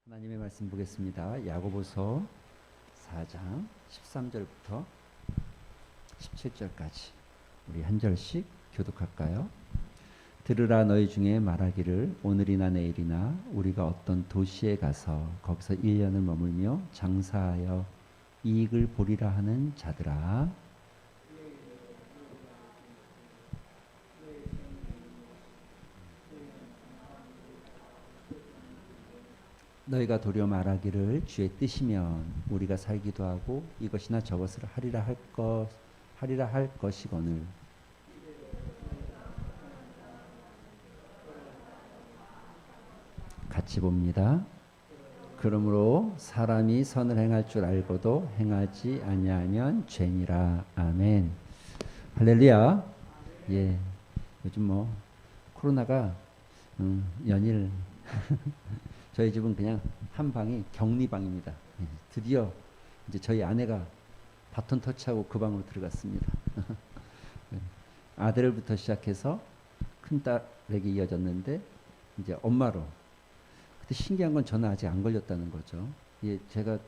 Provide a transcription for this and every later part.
하나님의 말씀 보겠습니다. 야고보서 4장 13절부터 17절까지 우리 한 절씩 교독할까요? 들으라 너희 중에 말하기를 오늘이나 내일이나 우리가 어떤 도시에 가서 거기서 1년을 머물며 장사하여 이익을 보리라 하는 자들아, 너희가 도리어 말하기를 주의 뜻이면 우리가 살기도 하고 이것이나 저것을 하리라 할 것이거늘 같이 봅니다. 그러므로 사람이 선을 행할 줄 알고도 행하지 아니하면 죄니라. 아멘. 할렐루야. 예. 요즘 뭐 코로나가 연일 저희 집은 그냥 한 방이 격리방입니다. 드디어 이제 저희 아내가 바톤 터치하고 그 방으로 들어갔습니다. 아들부터 시작해서 큰딸에게 이어졌는데 이제 엄마로. 근데 신기한 건 저는 아직 안 걸렸다는 거죠. 예, 제가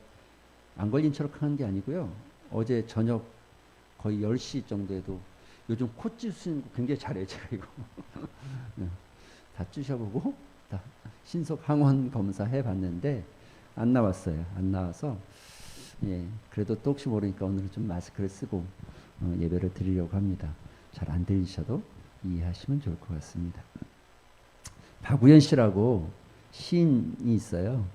안 걸린 척 하는 게 아니고요. 어제 저녁 거의 10시 정도에도 요즘 코 찌수는 거 굉장히 잘해요. 제가 이거. 다 쑤셔보고 다 신속 항원 검사 해봤는데 안 나왔어요. 안 나와서 예, 그래도 또 혹시 모르니까 오늘은 좀 마스크를 쓰고 예배를 드리려고 합니다. 잘 안 들리셔도 이해하시면 좋을 것 같습니다. 박우현 씨라고 시인이 있어요.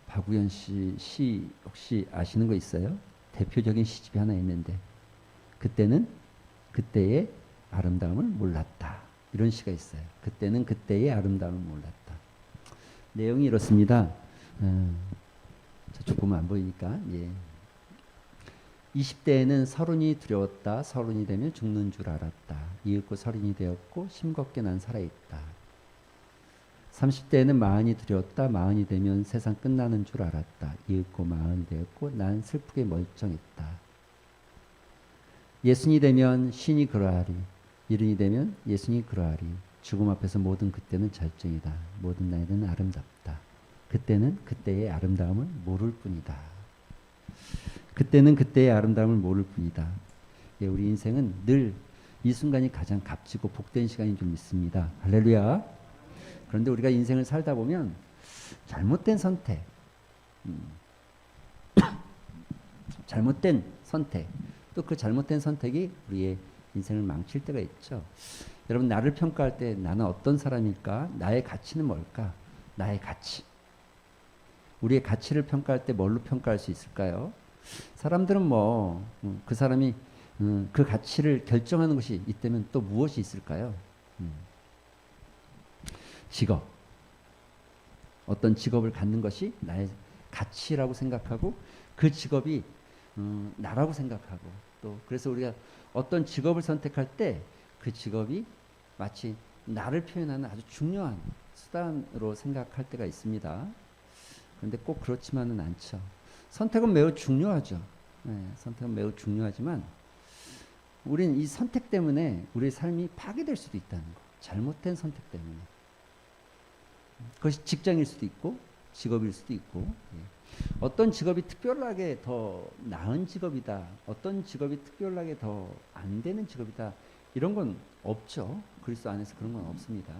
박우현 씨 시 혹시 아시는 거 있어요? 대표적인 시집이 하나 있는데 그때는 그때의 아름다움을 몰랐다. 이런 시가 있어요. 그때는 그때의 아름다움을 몰랐다. 내용이 이렇습니다. 조금 안 보이니까. 예. 20대에는 서른이 두려웠다. 서른이 되면 죽는 줄 알았다. 이윽고 서른이 되었고 싱겁게 난 살아있다. 30대에는 마흔이 두려웠다. 마흔이 되면 세상 끝나는 줄 알았다. 이윽고 마흔이 되었고 난 슬프게 멀쩡했다. 예순이 되면 신이 그러하리. 이른이 되면 예수님이 그러하리. 죽음 앞에서 모든 그때는 절정이다. 모든 나이는 아름답다. 그때는 그때의 아름다움을 모를 뿐이다. 그때는 그때의 아름다움을 모를 뿐이다. 예, 우리 인생은 늘 이 순간이 가장 값지고 복된 시간인 줄 믿습니다. 할렐루야. 그런데 우리가 인생을 살다 보면 잘못된 선택, 잘못된 선택, 또 그 잘못된 선택이 우리의 인생을 망칠 때가 있죠. 여러분, 나를 평가할 때 나는 어떤 사람일까? 나의 가치는 뭘까? 나의 가치. 우리의 가치를 평가할 때 뭘로 평가할 수 있을까요? 사람들은 뭐 그 사람이 그 가치를 결정하는 것이 있다면 또 무엇이 있을까요? 직업. 어떤 직업을 갖는 것이 나의 가치라고 생각하고 그 직업이 나라고 생각하고 또 그래서 우리가 어떤 직업을 선택할 때 그 직업이 마치 나를 표현하는 아주 중요한 수단으로 생각할 때가 있습니다. 그런데 꼭 그렇지만은 않죠. 선택은 매우 중요하죠. 네, 선택은 매우 중요하지만 우리는 이 선택 때문에 우리의 삶이 파괴될 수도 있다는 거. 잘못된 선택 때문에. 그것이 직장일 수도 있고 직업일 수도 있고 어떤 직업이 특별하게 더 나은 직업이다. 어떤 직업이 특별하게 더 안 되는 직업이다. 이런 건 없죠. 그리스도 안에서 그런 건 없습니다.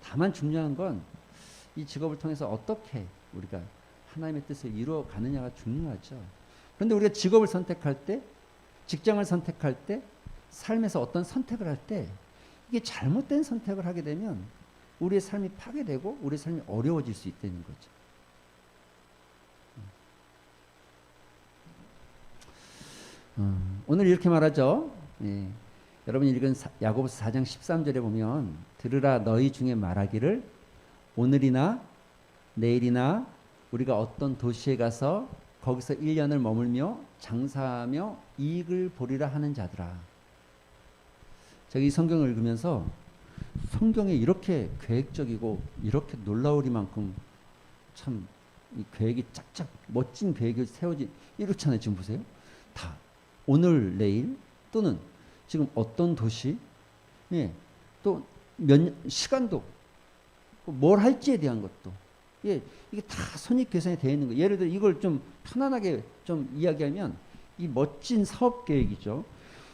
다만 중요한 건 이 직업을 통해서 어떻게 우리가 하나님의 뜻을 이루어 가느냐가 중요하죠. 그런데 우리가 직업을 선택할 때, 직장을 선택할 때, 삶에서 어떤 선택을 할 때 이게 잘못된 선택을 하게 되면 우리의 삶이 파괴되고 우리의 삶이 어려워질 수 있다는 거죠. 오늘 이렇게 말하죠. 예. 여러분이 읽은 야고보서 4장 13절에 보면 들으라 너희 중에 말하기를 오늘이나 내일이나 우리가 어떤 도시에 가서 거기서 1년을 머물며 장사하며 이익을 보리라 하는 자들아. 제가 이 성경을 읽으면서 성경에 이렇게 계획적이고 이렇게 놀라우리만큼 참 이 계획이 짝짝 멋진 계획이 세워진 이렇잖아요. 지금 보세요. 다 오늘 내일 또는 지금 어떤 도시 예, 또 몇 시간도 뭘 할지에 대한 것도. 예, 이게 다 손익 계산이 되어 있는 거예요. 예를 들어 이걸 좀 편안하게 좀 이야기하면 이 멋진 사업 계획이죠.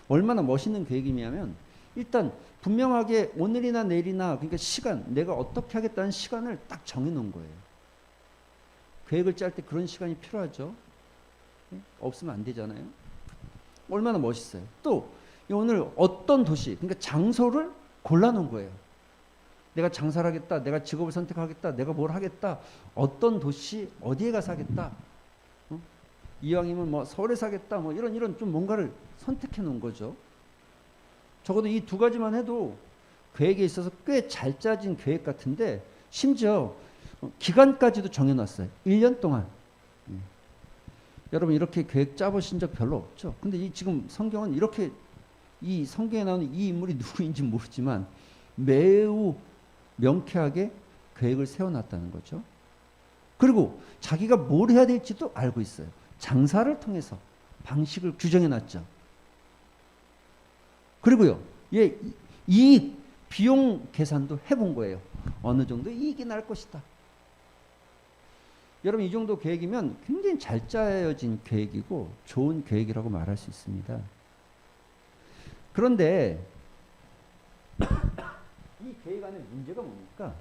얼마나 멋있는 계획이냐면 일단 분명하게 오늘이나 내일이나 그러니까 시간, 내가 어떻게 하겠다는 시간을 딱 정해 놓은 거예요. 계획을 짤 때 그런 시간이 필요하죠. 예? 없으면 안 되잖아요. 얼마나 멋있어요. 또 오늘 어떤 도시, 그러니까 장소를 골라놓은 거예요. 내가 장사를 하겠다, 내가 직업을 선택하겠다, 내가 뭘 하겠다, 어떤 도시, 어디에 가서 하겠다. 어? 이왕이면 뭐 서울에 사겠다, 뭐 이런 좀 뭔가를 선택해 놓은 거죠. 적어도 이 두 가지만 해도 계획에 있어서 꽤 잘 짜진 계획 같은데 심지어 기간까지도 정해놨어요. 1년 동안. 여러분 이렇게 계획 짜보신 적 별로 없죠. 근데 이 지금 성경은 이렇게 이 성경에 나오는 이 인물이 누구인지 모르지만 매우 명쾌하게 계획을 세워놨다는 거죠. 그리고 자기가 뭘 해야 될지도 알고 있어요. 장사를 통해서 방식을 규정해놨죠. 그리고요, 예, 이 비용 계산도 해본 거예요. 어느 정도 이익이 날 것이다. 여러분 이 정도 계획이면 굉장히 잘 짜여진 계획이고 좋은 계획이라고 말할 수 있습니다. 그런데 이 계획 안에 문제가 뭡니까?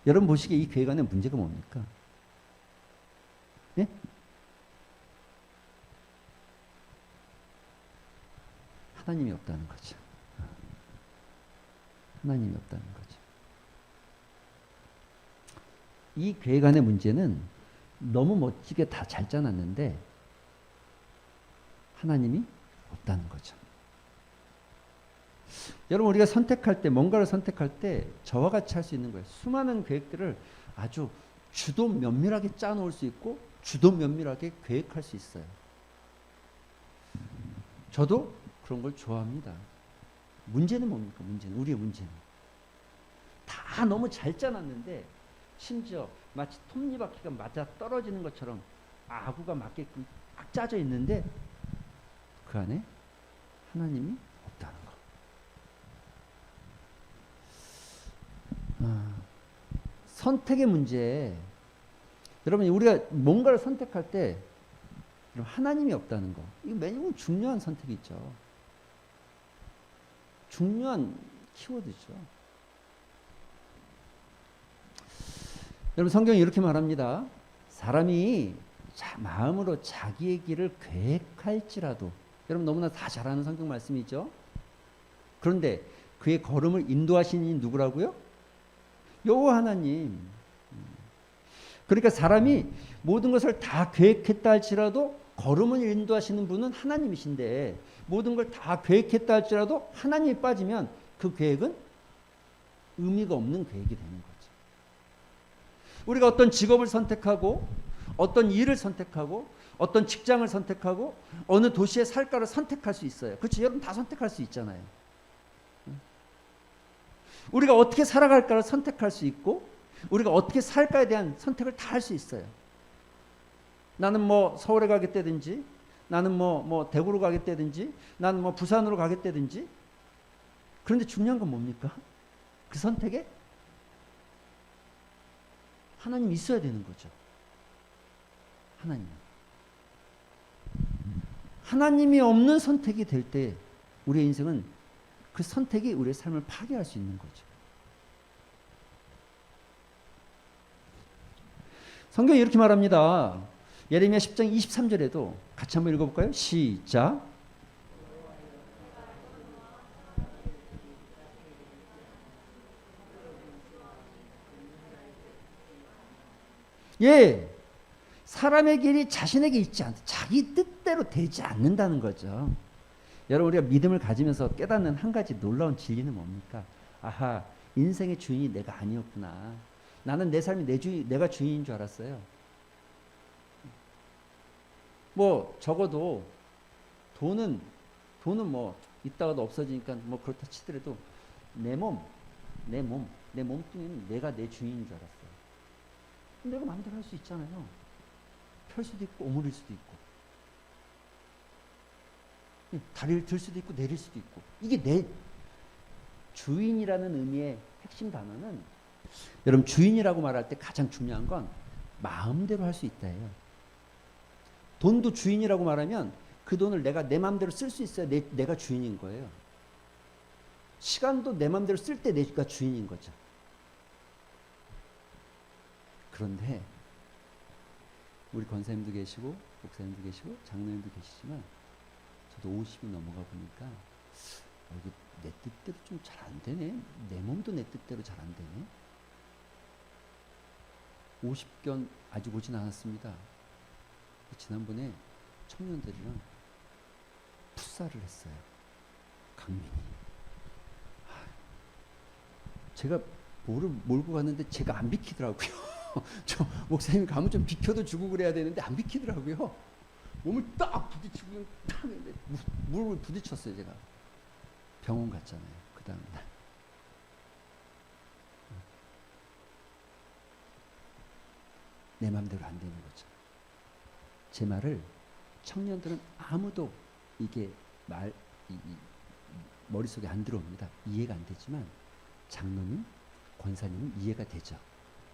여러분 보시기에 이 계획 안에 문제가 뭡니까? 예? 하나님이 없다는 거죠. 하나님이 없다는 거죠. 이 계획 안의 문제는 너무 멋지게 다 잘 짜놨는데 하나님이 없다는 거죠. 여러분 우리가 선택할 때 뭔가를 선택할 때 저와 같이 할 수 있는 거예요. 수많은 계획들을 아주 주도 면밀하게 짜놓을 수 있고 주도 면밀하게 계획할 수 있어요. 저도 그런 걸 좋아합니다. 문제는 뭡니까? 문제는 우리의 문제는 다 너무 잘 짜놨는데 심지어 마치 톱니바퀴가 맞아 떨어지는 것처럼 아구가 맞게끔 딱 짜져 있는데 그 안에 하나님이 없다는 거. 선택의 문제. 여러분 우리가 뭔가를 선택할 때 하나님이 없다는 거. 이거 매우 중요한 선택이죠. 중요한 키워드죠. 여러분 성경이 이렇게 말합니다. 사람이 마음으로 자기의 길을 계획할지라도, 여러분 너무나 다 잘 아는 성경 말씀이죠. 그런데 그의 걸음을 인도하시는 이는 누구라고요? 여호와 하나님. 그러니까 사람이 모든 것을 다 계획했다 할지라도 걸음을 인도하시는 분은 하나님이신데 모든 걸 다 계획했다 할지라도 하나님이 빠지면 그 계획은 의미가 없는 계획이 되는 거죠. 우리가 어떤 직업을 선택하고 어떤 일을 선택하고 어떤 직장을 선택하고 어느 도시에 살까를 선택할 수 있어요. 그렇죠? 여러분 다 선택할 수 있잖아요. 우리가 어떻게 살아갈까를 선택할 수 있고 우리가 어떻게 살까에 대한 선택을 다 할 수 있어요. 나는 뭐 서울에 가겠다든지 나는 뭐 대구로 가겠다든지 나는 뭐 부산으로 가겠다든지. 그런데 중요한 건 뭡니까? 그 선택에 하나님이 있어야 되는 거죠. 하나님이 없는 선택이 될 때 우리의 인생은 그 선택이 우리의 삶을 파괴할 수 있는 거죠. 성경이 이렇게 말합니다. 예레미야 10장 23절에도 같이 한번 읽어볼까요? 시작. 예, 사람의 길이 자신에게 있지 않다. 자기 뜻대로 되지 않는다는 거죠. 여러분 우리가 믿음을 가지면서 깨닫는 한 가지 놀라운 진리는 뭡니까? 아하, 인생의 주인이 내가 아니었구나. 나는 내 삶이 내가 주인인 줄 알았어요. 뭐 적어도 돈은 뭐 있다가도 없어지니까 뭐 그렇다 치더라도 내 몸뚱이는 내가 내 주인인 줄 알았어요. 내가 마음대로 할 수 있잖아요. 펼 수도 있고 오므릴 수도 있고 다리를 들 수도 있고 내릴 수도 있고. 이게 내 주인이라는 의미의 핵심 단어는 여러분 주인이라고 말할 때 가장 중요한 건 마음대로 할 수 있다예요. 돈도 주인이라고 말하면 그 돈을 내가 내 마음대로 쓸 수 있어야 내가 주인인 거예요. 시간도 내 마음대로 쓸 때 내가 주인인 거죠. 그런데 우리 권사님도 계시고 목사님도 계시고 장로님도 계시지만 저도 50이 넘어가 보니까 이게 내 뜻대로 좀 잘 안 되네. 내 몸도 내 뜻대로 잘 안 되네. 50견 아직 오진 않았습니다. 지난번에 청년들이랑 풋살을 했어요. 강민이. 제가 몰고 갔는데 제가 안 비키더라고요. 저 목사님 가면 좀 비켜도 주고 그래야 되는데 안 비키더라고요. 몸을 딱 부딪히고 그냥 딱 무릎을 부딪혔어요. 제가 병원 갔잖아요. 그 다음 날. 내 마음대로 안 되는 거죠. 제 말을 청년들은 아무도 이게 머릿속에 안 들어옵니다. 이해가 안 되지만 장로님, 권사님은 이해가 되죠.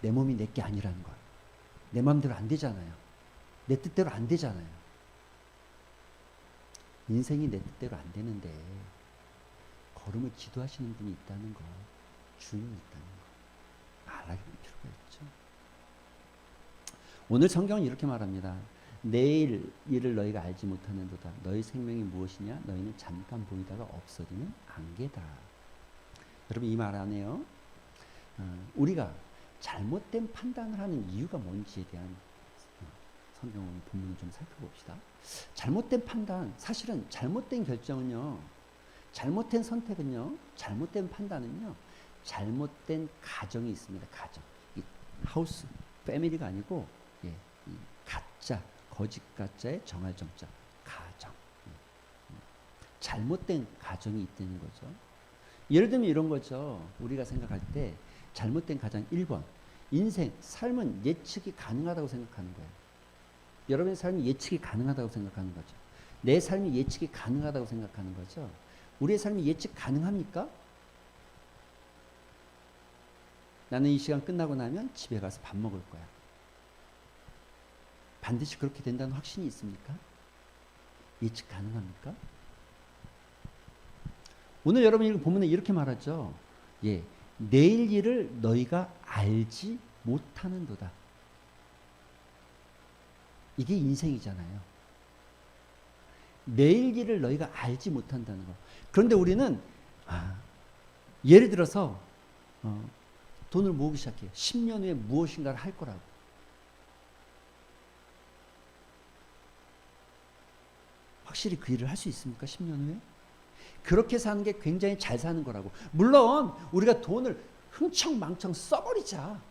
내 몸이 내게 아니라는 걸. 내 마음대로 안 되잖아요. 내 뜻대로 안 되잖아요. 인생이 내 뜻대로 안 되는데 걸음을 지도하시는 분이 있다는 거, 주인이 있다는 거 알아볼 필요가 있죠. 오늘 성경은 이렇게 말합니다. 내일 일을 너희가 알지 못하는도다. 너희 생명이 무엇이냐? 너희는 잠깐 보이다가 없어지는 안개다. 여러분 이 말 안에요. 우리가 잘못된 판단을 하는 이유가 뭔지에 대한 성경 본문을 좀 살펴봅시다. 잘못된 판단, 사실은 잘못된 결정은요, 잘못된 선택은요, 잘못된 판단은요, 잘못된 가정이 있습니다. 가정, 이 하우스, 패밀리가 아니고 이 가짜, 거짓 가짜의 정할 정자, 가정. 잘못된 가정이 있다는 거죠. 예를 들면 이런 거죠. 우리가 생각할 때 잘못된 가정 1번. 인생, 삶은 예측이 가능하다고 생각하는 거예요. 여러분의 삶이 예측이 가능하다고 생각하는 거죠. 내 삶이 예측이 가능하다고 생각하는 거죠. 우리의 삶이 예측 가능합니까? 나는 이 시간 끝나고 나면 집에 가서 밥 먹을 거야. 반드시 그렇게 된다는 확신이 있습니까? 예측 가능합니까? 오늘 여러분이 보면 이렇게 말하죠. 예, 내일 일을 너희가 알지 못하는도다. 이게 인생이잖아요. 내일 일을 너희가 알지 못한다는 거. 그런데 우리는 예를 들어서 돈을 모으기 시작해요. 10년 후에 무엇인가를 할 거라고. 확실히 그 일을 할 수 있습니까? 10년 후에? 그렇게 사는 게 굉장히 잘 사는 거라고. 물론 우리가 돈을 흥청망청 써버리자,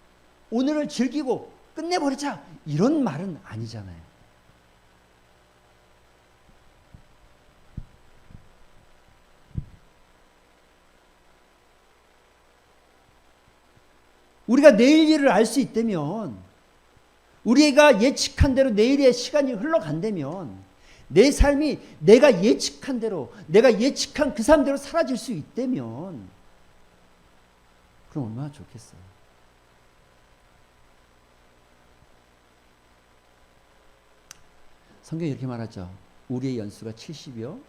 오늘을 즐기고 끝내버리자, 이런 말은 아니잖아요. 우리가 내일 일을 알 수 있다면, 우리가 예측한 대로 내일의 시간이 흘러간다면, 내 삶이 내가 예측한 대로, 내가 예측한 그 삶대로 사라질 수 있다면, 그럼 얼마나 좋겠어요. 성경이 이렇게 말하죠. 우리의 연수가 70이요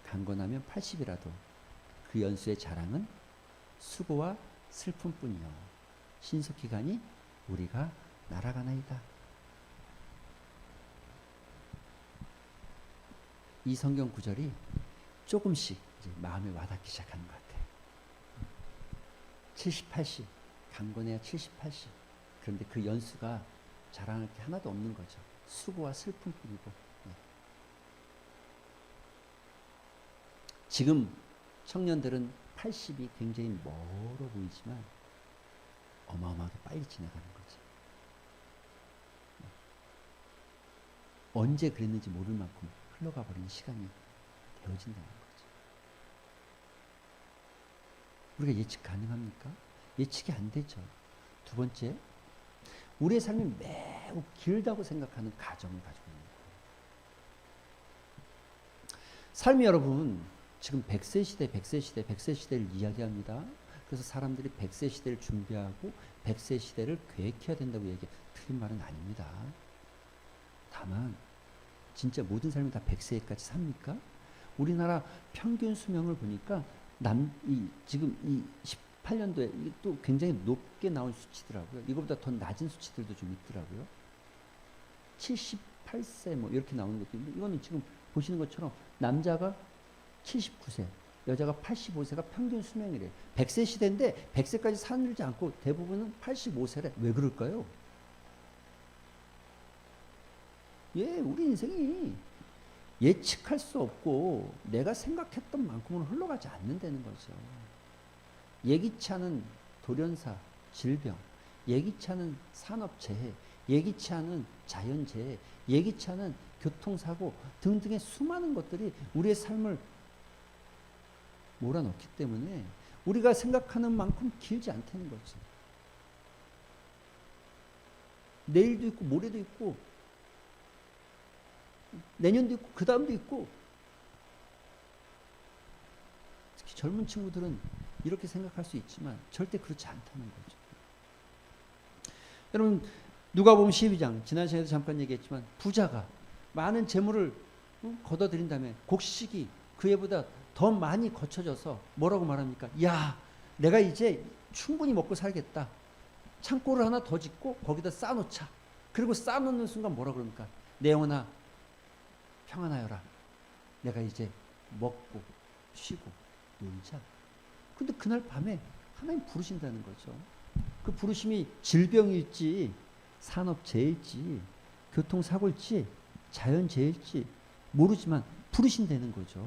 강건하면 80이라도 그 연수의 자랑은 수고와 슬픔뿐이요 신속기간이 우리가 날아가나이다. 이 성경 구절이 조금씩 이제 마음에 와닿기 시작하는 것 같아요. 70, 80 강건해야 70, 80 그런데 그 연수가 자랑할 게 하나도 없는 거죠. 수고와 슬픔뿐이고. 지금 청년들은 80이 굉장히 멀어 보이지만 어마어마하게 빨리 지나가는 거죠. 언제 그랬는지 모를 만큼 흘러가 버리는 시간이 되어진다는 거죠. 우리가 예측 가능합니까? 예측이 안 되죠. 두 번째, 우리의 삶이 매우 길다고 생각하는 가정을 가지고 있는 거예요. 삶이 여러분 지금 100세 시대, 100세 시대, 100세 시대를 이야기합니다. 그래서 사람들이 100세 시대를 준비하고 100세 시대를 계획해야 된다고 얘기해. 틀린 말은 아닙니다. 다만 진짜 모든 사람이 다 100세까지 삽니까? 우리나라 평균 수명을 보니까 지금 이 18년도에 또 굉장히 높게 나온 수치더라고요. 이거보다 더 낮은 수치들도 좀 있더라고요. 78세 뭐 이렇게 나오는 것도 있는데, 이거는 지금 보시는 것처럼 남자가 79세, 여자가 85세가 평균 수명이래요. 100세 시대인데 100세까지 살지 않고 대부분은 85세래. 왜 그럴까요? 우리 인생이 예측할 수 없고 내가 생각했던 만큼은 흘러가지 않는다는 거죠. 예기치 않은 돌연사, 질병, 예기치 않은 산업재해, 예기치 않은 자연재해, 예기치 않은 교통사고 등등의 수많은 것들이 우리의 삶을 몰아넣기 때문에 우리가 생각하는 만큼 길지 않다는 거지. 내일도 있고 모레도 있고 내년도 있고 그 다음도 있고. 특히 젊은 친구들은 이렇게 생각할 수 있지만 절대 그렇지 않다는 거죠. 여러분, 누가복음 12장 지난 시간에도 잠깐 얘기했지만 부자가 많은 재물을 걷어들인 다음에 곡식이 그 해보다 더 많이 거쳐져서 뭐라고 말합니까? 야, 내가 이제 충분히 먹고 살겠다. 창고를 하나 더 짓고 거기다 쌓아놓자. 그리고 쌓아놓는 순간 뭐라 그럽니까? 내 영혼아 평안하여라. 내가 이제 먹고 쉬고 놀자. 근데 그날 밤에 하나님 부르신다는 거죠. 그 부르심이 질병일지 산업재해일지 교통사고일지 자연재해일지 모르지만 부르신다는 거죠.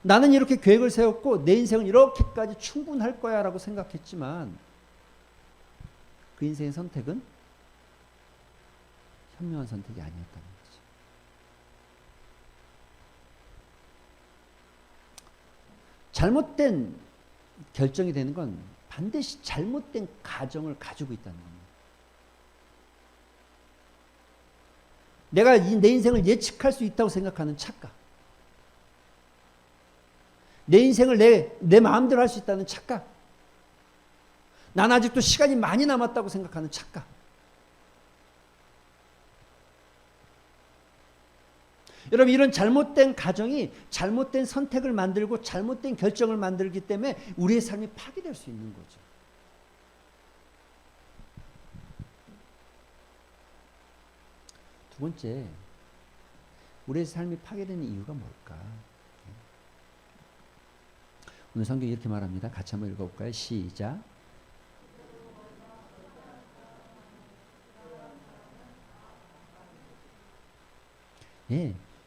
나는 이렇게 계획을 세웠고 내 인생은 이렇게까지 충분할 거야 라고 생각했지만 그 인생의 선택은 현명한 선택이 아니었다는 거죠. 잘못된 결정이 되는 건 반드시 잘못된 가정을 가지고 있다는 겁니다. 내가 내 인생을 예측할 수 있다고 생각하는 착각, 내 인생을 내 마음대로 할 수 있다는 착각, 난 아직도 시간이 많이 남았다고 생각하는 착각. 여러분, 이런 잘못된 가정이 잘못된 선택을 만들고 잘못된 결정을 만들기 때문에 우리의 삶이 파괴될 수 있는 거죠. 두 번째, 우리의 삶이 파괴되는 이유가 뭘까? 오늘 성경이 이렇게 말합니다. 같이 한번 읽어볼까요? 시작.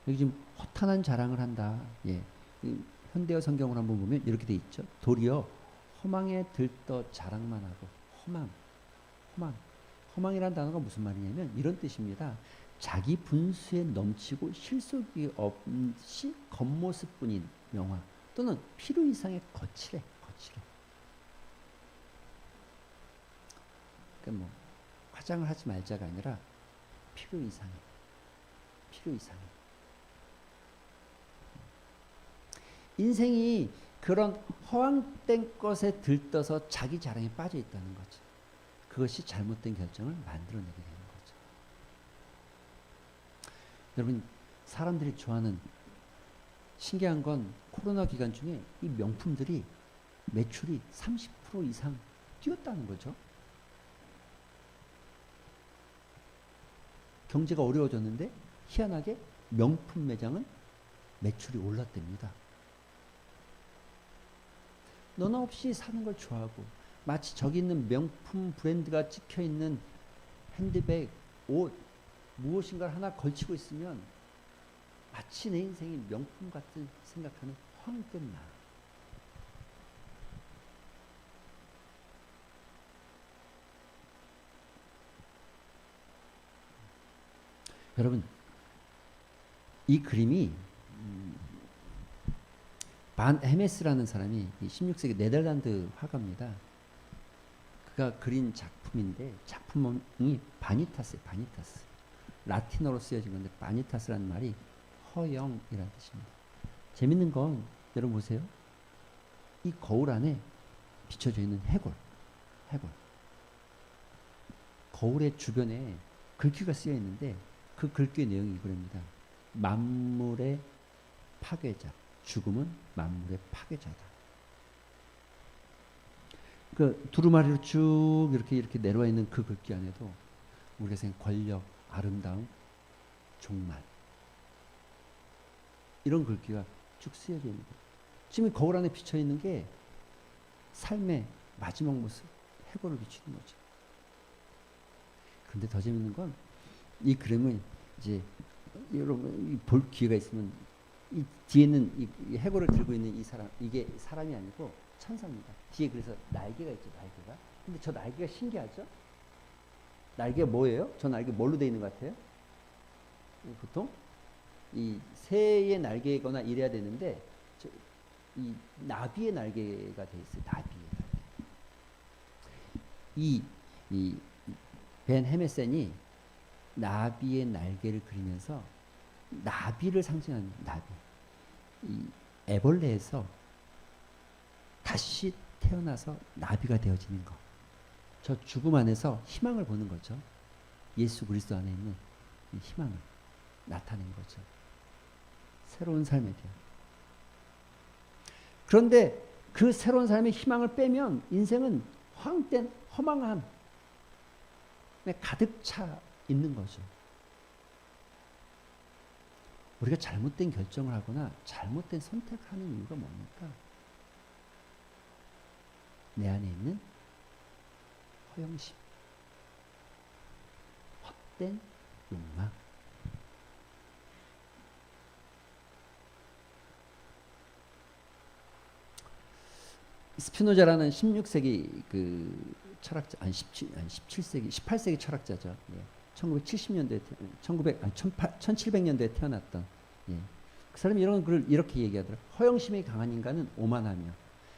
여기 지금 허탄한 자랑을 한다. 현대어 성경을 한번 보면 이렇게 돼 있죠. 도리어 허망에 들떠 자랑만 하고. 허망이라는 단어가 무슨 말이냐면 이런 뜻입니다. 자기 분수에 넘치고 실속이 없이 겉모습뿐인 명화 또는 필요 이상의 거칠해. 그러니까 뭐 화장을 하지 말자가 아니라 필요 이상해. 인생이 그런 허황된 것에 들떠서 자기 자랑에 빠져 있다는 거죠. 그것이 잘못된 결정을 만들어내게 되는 거죠. 여러분, 사람들이 좋아하는 신기한 건 코로나 기간 중에 이 명품들이 매출이 30% 이상 뛰었다는 거죠. 경제가 어려워졌는데 희한하게 명품 매장은 매출이 올랐답니다. 너나 없이 사는 걸 좋아하고 마치 저기 있는 명품 브랜드가 찍혀있는 핸드백, 옷, 무엇인가를 하나 걸치고 있으면 마치 내 인생이 명품 같은 생각하는 허황된 나. 여러분, 이 그림이 반 헤메스라는 사람이 16세기 네덜란드 화가입니다. 그가 그린 작품인데 작품이 바니타스예요. 바니타스. 라틴어로 쓰여진 건데 바니타스라는 말이 허영이라는 뜻입니다. 재밌는 건 여러분 보세요. 이 거울 안에 비춰져 있는 해골. 거울의 주변에 글귀가 쓰여 있는데 그 글귀의 내용이 이거랍니다. 만물의 파괴자. 죽음은 만물의 파괴자다. 그 두루마리로 쭉 이렇게 내려와 있는 그 글귀 안에도 우리가 생각 권력, 아름다움, 종말 이런 글귀가 쭉 쓰여져 있는 거예요. 지금 거울 안에 비쳐 있는 게 삶의 마지막 모습, 해골을 비추는 거죠. 근데 더 재밌는 건 이 그림은 이제 여러분 볼 기회가 있으면 이 뒤에는 이 해골을 들고 있는 이 사람, 이게 사람이 아니고 천사입니다. 뒤에 그래서 날개가 있죠, 날개가. 근데 저 날개가 신기하죠? 날개가 뭐예요? 저 날개 뭘로 되어 있는 것 같아요? 보통 이 새의 날개거나 이래야 되는데 이 나비의 날개가 되어 있어요. 나비의 날개. 벤 헤메센이 나비의 날개를 그리면서 나비를 상징하는 나비. 이 애벌레에서 다시 태어나서 나비가 되어지는 것. 저 죽음 안에서 희망을 보는 거죠. 예수 그리스도 안에 있는 이 희망을 나타낸 거죠. 새로운 삶에 대한. 그런데 그 새로운 삶의 희망을 빼면 인생은 허황된 허망함에 가득 차 있는 거죠. 우리가 잘못된 결정을 하거나 잘못된 선택을 하는 이유가 뭡니까? 내 안에 있는 허영심, 헛된 욕망. 스피노자라는 16세기 그 철학자, 17세기, 18세기 철학자죠. 예. 1970년대, 1700년대에 태어났던, 예. 그 사람이 이런 글을 이렇게 얘기하더라고요. 허영심이 강한 인간은 오만하며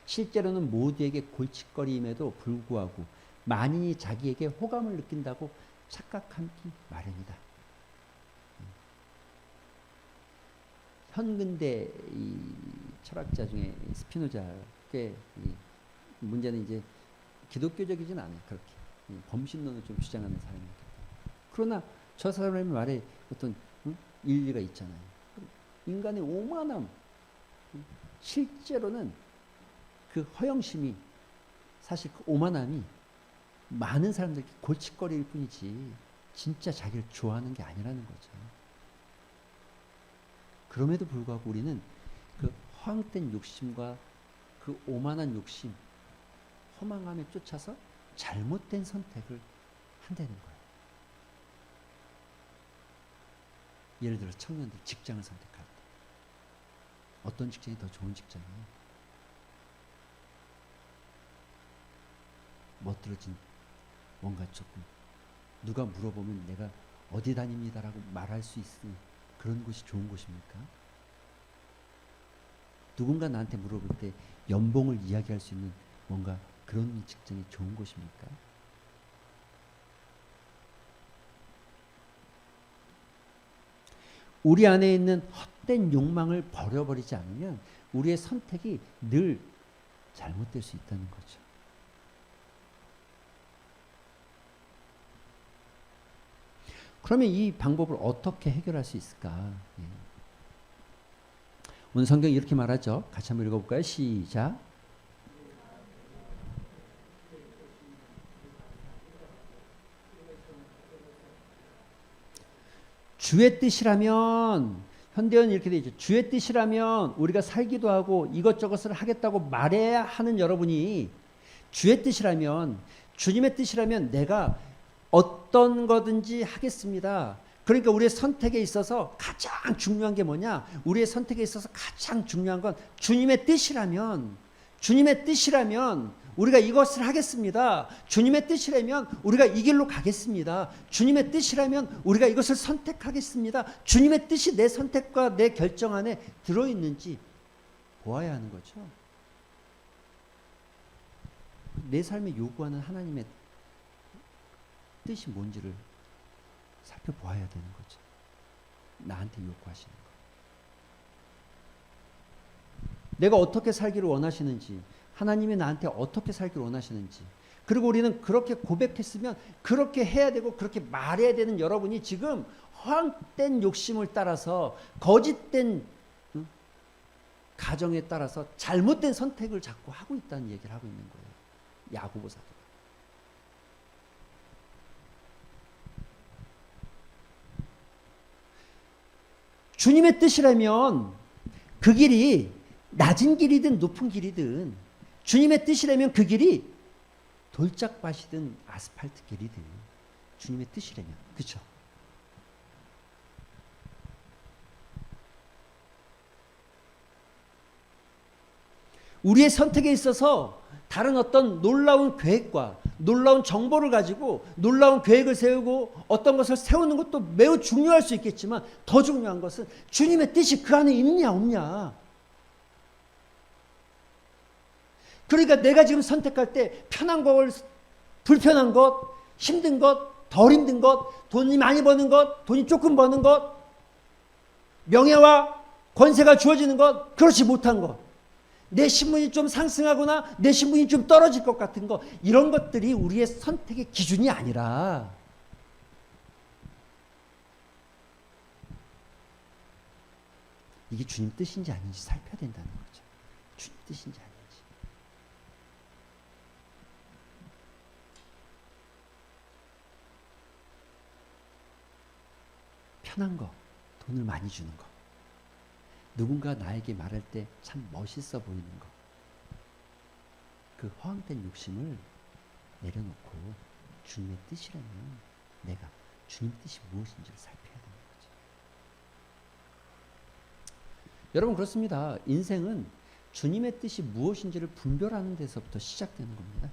실제로는 모두에게 골칫거리임에도 불구하고 만인이 자기에게 호감을 느낀다고 착각하기 마련이다. 현근대 이 철학자 중에 스피노자의 문제는 이제 기독교적이진 않아요. 그렇게 범신론을 좀 주장하는 사람이기 때문에. 그러나 저 사람의 말에 어떤 일리가 있잖아요. 인간의 오만함, 실제로는 그 허영심이 사실 그 오만함이 많은 사람들에게 골칫거리일 뿐이지 진짜 자기를 좋아하는 게 아니라는 거죠. 그럼에도 불구하고 우리는 그 허황된 욕심과 그 오만한 욕심, 허망함에 쫓아서 잘못된 선택을 한다는 거예요. 예를 들어 청년들 직장을 선택할 때 어떤 직장이 더 좋은 직장이에요? 멋들어진 뭔가 조금 누가 물어보면 내가 어디 다닙니다라고 말할 수 있는 그런 곳이 좋은 곳입니까? 누군가 나한테 물어볼 때 연봉을 이야기할 수 있는 뭔가 그런 직장이 좋은 곳입니까? 우리 안에 있는 헛된 욕망을 버려버리지 않으면 우리의 선택이 늘 잘못될 수 있다는 거죠. 그러면 이 방법을 어떻게 해결할 수 있을까? 예. 오늘 성경이 이렇게 말하죠. 같이 한번 읽어볼까요? 시작. 주의 뜻이라면, 현대어는 이렇게 되어 있죠. 주의 뜻이라면 우리가 살기도 하고 이것저것을 하겠다고 말해야 하는 여러분이 주의 뜻이라면, 주님의 뜻이라면 내가 어떤 거든지 하겠습니다. 그러니까 우리의 선택에 있어서 가장 중요한 게 뭐냐? 우리의 선택에 있어서 가장 중요한 건 주님의 뜻이라면, 주님의 뜻이라면 우리가 이것을 하겠습니다. 주님의 뜻이라면 우리가 이 길로 가겠습니다. 주님의 뜻이라면 우리가 이것을 선택하겠습니다. 주님의 뜻이 내 선택과 내 결정 안에 들어있는지 보아야 하는 거죠. 내 삶에 요구하는 하나님의 뜻이 뭔지를 살펴보아야 되는 거죠. 나한테 요구하시는 거. 내가 어떻게 살기를 원하시는지, 하나님이 나한테 어떻게 살기를 원하시는지. 그리고 우리는 그렇게 고백했으면 그렇게 해야 되고 그렇게 말해야 되는 여러분이 지금 허황된 욕심을 따라서 거짓된 가정에 따라서 잘못된 선택을 자꾸 하고 있다는 얘기를 하고 있는 거예요. 야고보 사도. 주님의 뜻이라면 그 길이 낮은 길이든 높은 길이든, 주님의 뜻이라면 그 길이 돌짝밭이든 아스팔트 길이든 주님의 뜻이라면, 그렇죠? 우리의 선택에 있어서 다른 어떤 놀라운 계획과 놀라운 정보를 가지고 놀라운 계획을 세우고 어떤 것을 세우는 것도 매우 중요할 수 있겠지만, 더 중요한 것은 주님의 뜻이 그 안에 있냐 없냐. 그러니까 내가 지금 선택할 때 편한 것, 불편한 것, 힘든 것, 덜 힘든 것, 돈이 많이 버는 것, 돈이 조금 버는 것, 명예와 권세가 주어지는 것, 그렇지 못한 것, 내 신분이 좀 상승하거나 내 신분이 좀 떨어질 것 같은 거, 이런 것들이 우리의 선택의 기준이 아니라 이게 주님 뜻인지 아닌지 살펴야 된다는 거죠. 주님 뜻인지 아닌지. 편한 거, 돈을 많이 주는 거, 누군가 나에게 말할 때 참 멋있어 보이는 거, 그 허황된 욕심을 내려놓고 주님의 뜻이라면 내가 주님 뜻이 무엇인지를 살펴야 되는 거죠. 여러분, 그렇습니다. 인생은 주님의 뜻이 무엇인지를 분별하는 데서부터 시작되는 겁니다.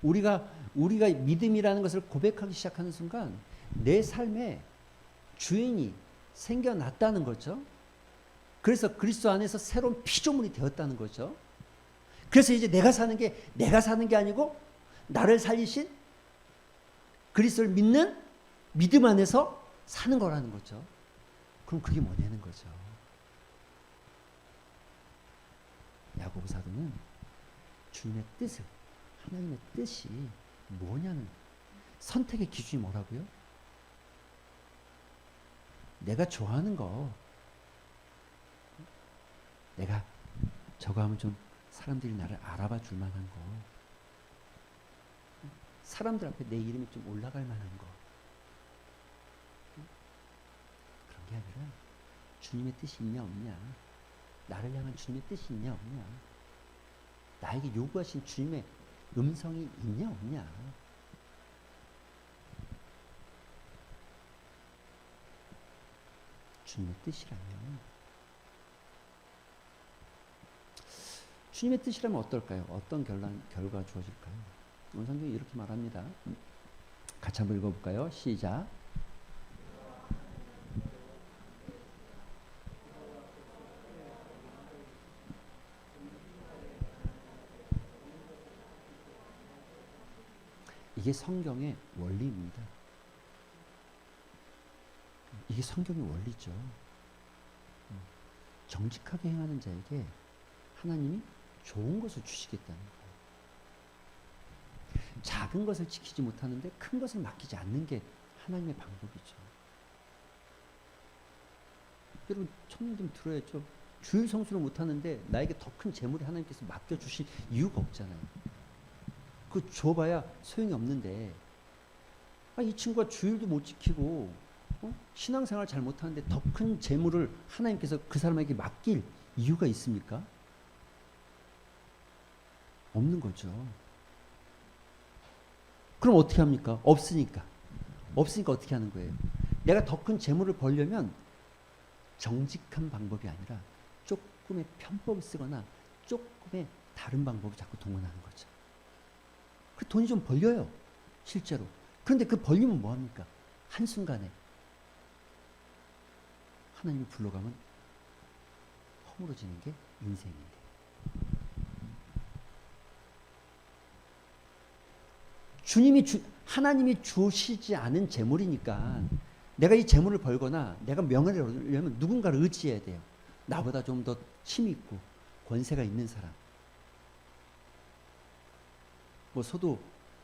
우리가 믿음이라는 것을 고백하기 시작하는 순간 내 삶에 주인이 생겨났다는 거죠. 그래서 그리스도 안에서 새로운 피조물이 되었다는 거죠. 그래서 이제 내가 사는 게 아니고 나를 살리신 그리스도를 믿는 믿음 안에서 사는 거라는 거죠. 그럼 그게 뭐냐는 거죠. 야고보 사도는 주님의 뜻을, 하나님의 뜻이 뭐냐는, 선택의 기준이 뭐라고요? 내가 좋아하는 거, 내가 저거 하면 좀 사람들이 나를 알아봐 줄 만한 거, 사람들 앞에 내 이름이 좀 올라갈 만한 거, 그런 게 아니라 주님의 뜻이 있냐 없냐, 나를 향한 주님의 뜻이 있냐 없냐, 나에게 요구하신 주님의 음성이 있냐 없냐. 주님의 뜻이라면, 주님의 뜻이라면 어떨까요? 어떤 결과가 주어질까요? 오늘 성경이 이렇게 말합니다. 같이 한번 읽어볼까요? 시작. 이게 성경의 원리입니다. 이게 성경의 원리죠. 정직하게 행하는 자에게 하나님이 좋은 것을 주시겠다는 거예요. 작은 것을 지키지 못하는데 큰 것을 맡기지 않는 게 하나님의 방법이죠. 여러분, 청년 좀 들어야죠. 주일 성수를 못하는데 나에게 더 큰 재물을 하나님께서 맡겨주실 이유가 없잖아요. 그 줘봐야 소용이 없는데, 이 친구가 주일도 못 지키고 신앙생활 잘 못하는데 더 큰 재물을 하나님께서 그 사람에게 맡길 이유가 있습니까? 없는 거죠. 그럼 어떻게 합니까? 없으니까 어떻게 하는 거예요? 내가 더 큰 재물을 벌려면 정직한 방법이 아니라 조금의 편법을 쓰거나 조금의 다른 방법을 자꾸 동원하는 거죠. 그 돈이 좀 벌려요, 실제로. 그런데 그 벌리면 뭐합니까? 한순간에 하나님이 불러가면 허물어지는 게 인생인데. 하나님이 주시지 않은 재물이니까 내가 이 재물을 벌거나 내가 명예를 얻으려면 누군가를 의지해야 돼요. 나보다 좀 더 힘이 있고 권세가 있는 사람. 뭐 소도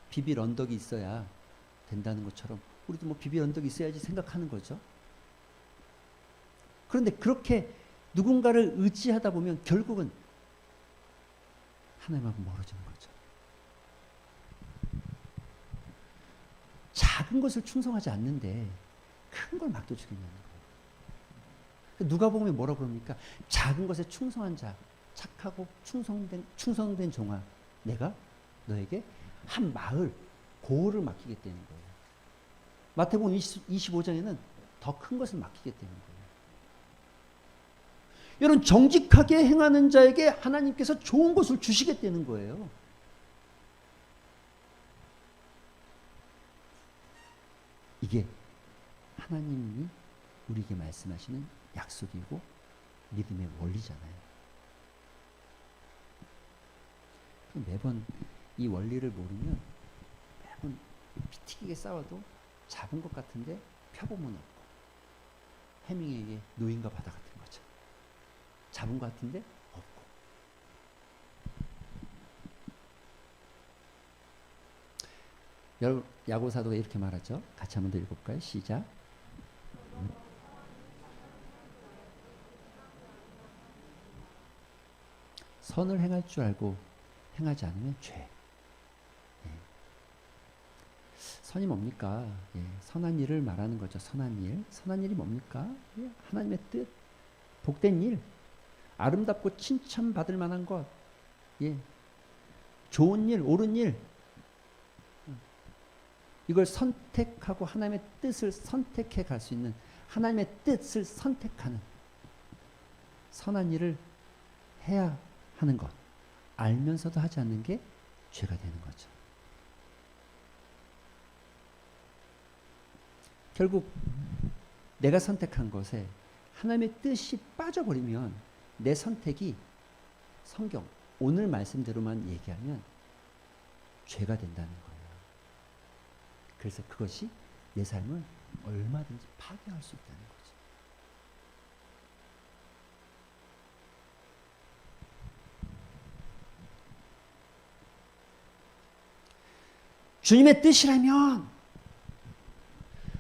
비빌 언덕이 있어야 된다는 것처럼 우리도 뭐 비빌 언덕이 있어야지 생각하는 거죠. 그런데 그렇게 누군가를 의지하다 보면 결국은 하나님하고 멀어지는 거죠. 작은 것을 충성하지 않는데 큰 걸 맡겨주겠냐는 거예요. 누가복음에 뭐라 그럽니까? 작은 것에 충성한 자, 착하고 충성된 종아, 내가 너에게 한 마을, 고을을 맡기겠다는 거예요. 마태복음 25장에는 더 큰 것을 맡기겠다는 거예요. 여러분, 정직하게 행하는 자에게 하나님께서 좋은 것을 주시겠다는 거예요. 이게 하나님이 우리에게 말씀하시는 약속이고 믿음의 원리잖아요. 매번 이 원리를 모르면 매번 피튀기게 싸워도 잡은 것 같은데 펴보면 없고, 해밍웨이의 노인과 바다 같은 거죠. 잡은 것 같은데 없고. 여러분, 야고 사도가 이렇게 말하죠. 같이 한번 더 읽어볼까요? 시작. 선을 행할 줄 알고 행하지 않으면 죄. 예. 선이 뭡니까? 예. 선한 일을 말하는 거죠. 선한 일. 선한 일이 뭡니까? 예. 하나님의 뜻, 복된 일, 아름답고 칭찬받을 만한 것, 예. 좋은 일, 옳은 일, 이걸 선택하고 하나님의 뜻을 선택해 갈 수 있는, 하나님의 뜻을 선택하는 선한 일을 해야 하는 것, 알면서도 하지 않는 게 죄가 되는 거죠. 결국 내가 선택한 것에 하나님의 뜻이 빠져버리면 내 선택이 성경 오늘 말씀대로만 얘기하면 죄가 된다는 거예요. 그래서 그것이 내 삶을 얼마든지 파괴할 수 있다는 거죠. 주님의 뜻이라면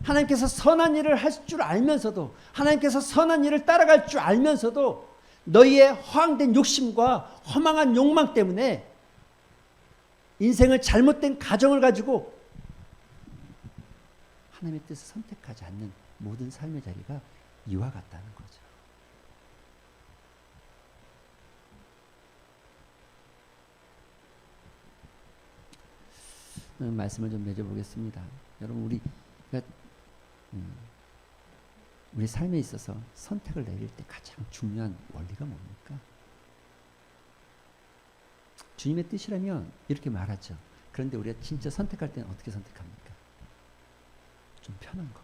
하나님께서 선한 일을 할 줄 알면서도, 하나님께서 선한 일을 따라갈 줄 알면서도 너희의 허황된 욕심과 허망한 욕망 때문에 인생을 잘못된 가정을 가지고 하나님의 뜻을 선택하지 않는 모든 삶의 자리가 이와 같다는 거죠. 말씀을 좀 맺어보겠습니다. 여러분, 우리 삶에 있어서 선택을 내릴 때 가장 중요한 원리가 뭡니까? 주님의 뜻이라면 이렇게 말하죠. 그런데 우리가 진짜 선택할 때는 어떻게 선택합니까? 좀 편한 거,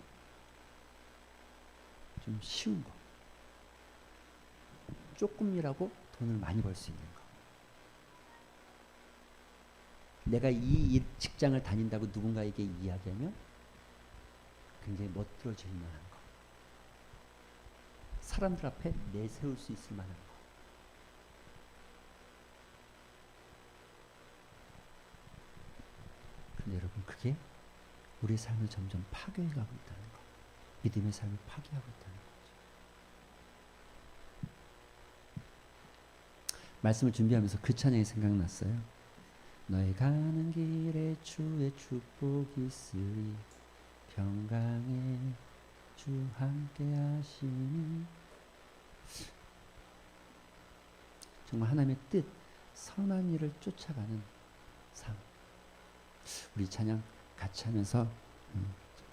좀 쉬운 거, 조금 일하고 돈을 많이 벌 수 있는 거. 내가 이 직장을 다닌다고 누군가에게 이야기하면 굉장히 멋들어질 만한 거, 사람들 앞에 내세울 수 있을 만한 거. 근데 여러분, 그게 우리의 삶을 점점 파괴해가고 있다는 거, 믿음의 삶을 파괴하고 있다는 거죠. 말씀을 준비하면서 그 찬양이 생각났어요. 너의 가는 길에 주의 축복이 있으리, 평강에 주 함께 하시니. 정말 하나님의 뜻, 선한 일을 쫓아가는 삶. 우리 찬양 같이 하면서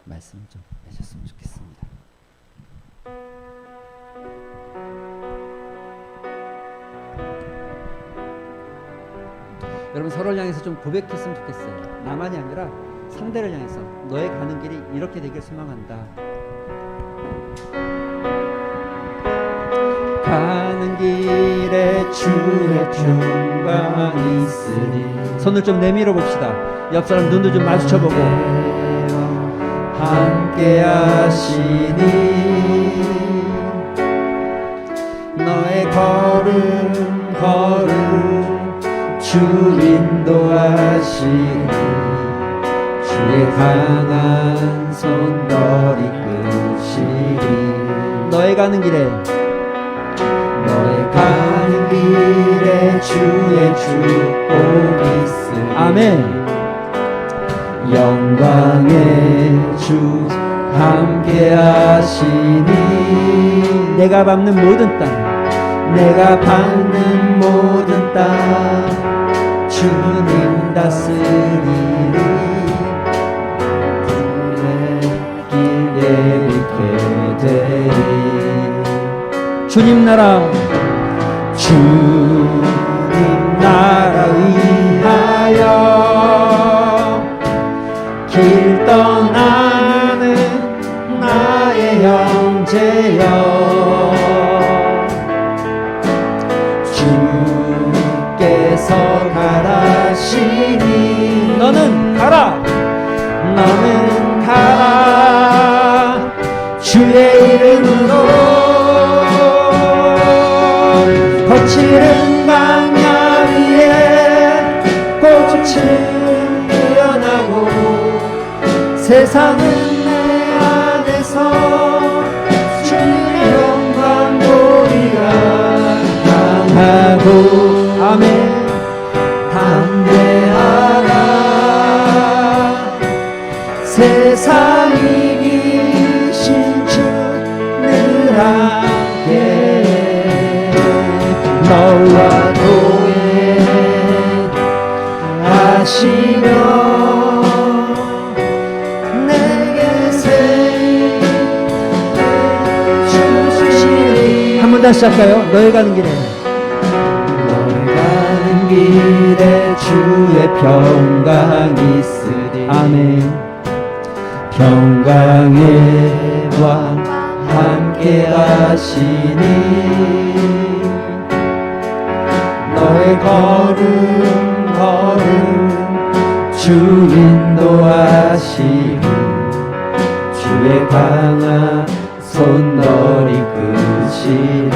말씀을 좀 해주셨으면 좋겠습니다. 여러분, 서로를 향해서 좀 고백했으면 좋겠어요. 나만이 아니라 상대를 향해서 너의 가는 길이 이렇게 되길 소망한다. 가는 길에 주의 평강이 있으리. 손을 좀 내밀어 봅시다. 옆 사람 눈도 좀 마주쳐보고. 함께 하시니 너의 걸음 걸음 주 인도하시니 주의 강한 손 너를 이끄시리. 너의 가는 길에 주의 축복이 있으리. 아멘. 영광의 주 함께 하시니 내가 밟는 모든 땅 주님 다스리니 길에 있게 되리. 주님 나라 위하여 길 떠나는 나의 형제여 주께서 가라시니 너는 가라 주의 이름으로 거칠은 광야 위에 꽃을 피어나고 세상은 내 안에서 주님의 영광 보리라. 강하고 아멘 담대하라 세상 이기신 주 늘 함께 너와 동행하시며 내게 세임을 주시리. 한 번 다시 할까요? 너의 가는 길에 주의 평강이 있으리. 아멘. 평강의 왕 함께 하시니 너의 걸음 주 인도하시니 주의 강한 손 너를 이끄시니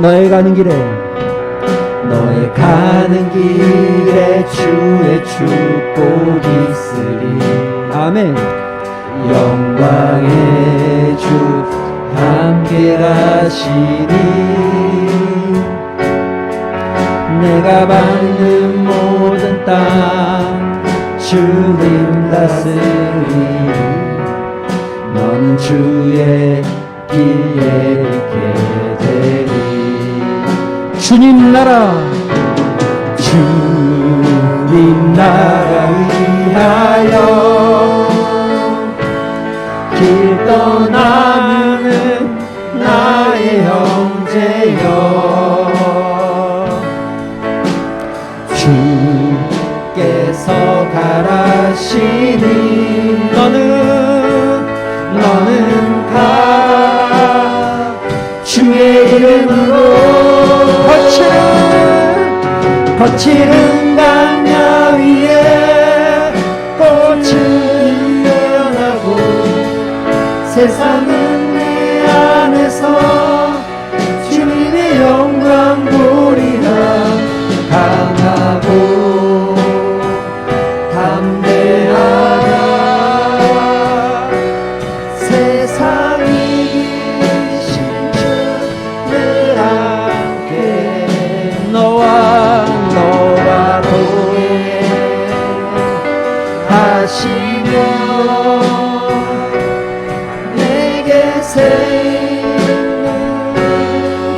너의 가는 길에 주의 축복이 있으리. 아멘. 영광의 주 함께 하시니 내가 밟는 모든 땅 주님 다스리니 너는 주의 길에 있게 되리. 주님 나라 위하여 길 떠나는 나의 형제여 주께서 가라시니 너는 가라 주의 이름으로 거칠은 광야 위에 꽃을 피어나고 세상은 내 안에서 주님의 영광 보리라. 강하고 담대하라 세상이 이기신 주 늘 함께 너와 동행하시며 내게 세임을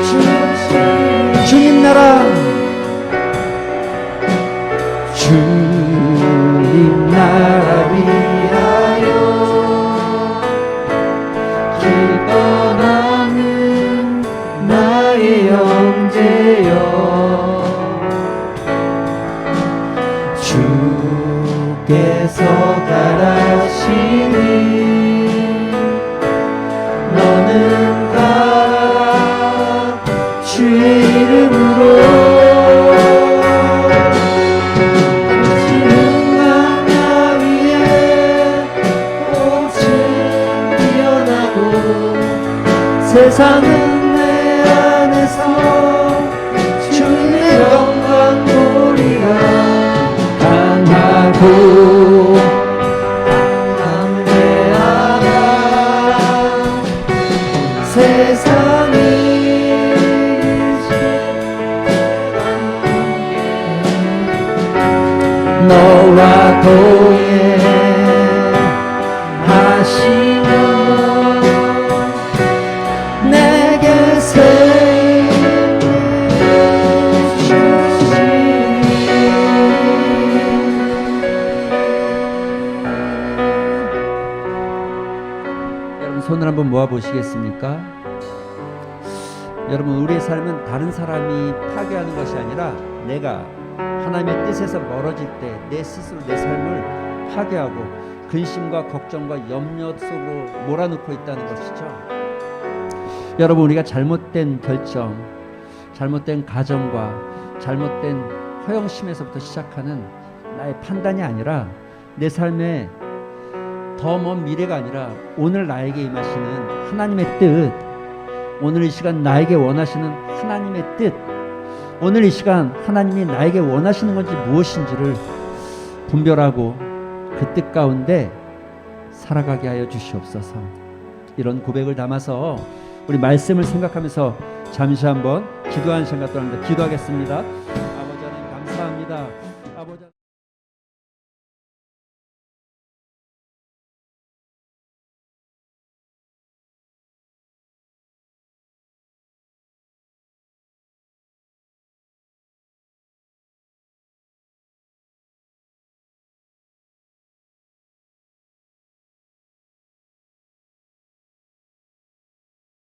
주시리. 주님 나라 위하여 길 떠나는 나의 형제여 주께서 가라시니 너는 가라 주의 이름으로 세상은 내 안에서 너와 동행하시며 내게 세움을 주시니 여러분 손을 한번 모아 보시겠습니까? 여러분 우리의 삶은 다른 사람이 파괴하는 것이 아니라 내가 하나님의 뜻에서 멀어질 때 내 스스로 내 삶을 파괴하고 근심과 걱정과 염려 속으로 몰아넣고 있다는 것이죠. 여러분 우리가 잘못된 결정, 잘못된 가정과 잘못된 허영심에서부터 시작하는 나의 판단이 아니라 내 삶에 더 먼 미래가 아니라 오늘 나에게 임하시는 하나님의 뜻, 오늘 이 시간 나에게 원하시는 하나님의 뜻, 오늘 이 시간 하나님이 나에게 원하시는 건지 무엇인지를 분별하고 그 뜻 가운데 살아가게 하여 주시옵소서. 이런 고백을 담아서 우리 말씀을 생각하면서 잠시 한번 기도하는 시간 갖도록 합니다. 기도하겠습니다. 아버지 하나님 감사합니다.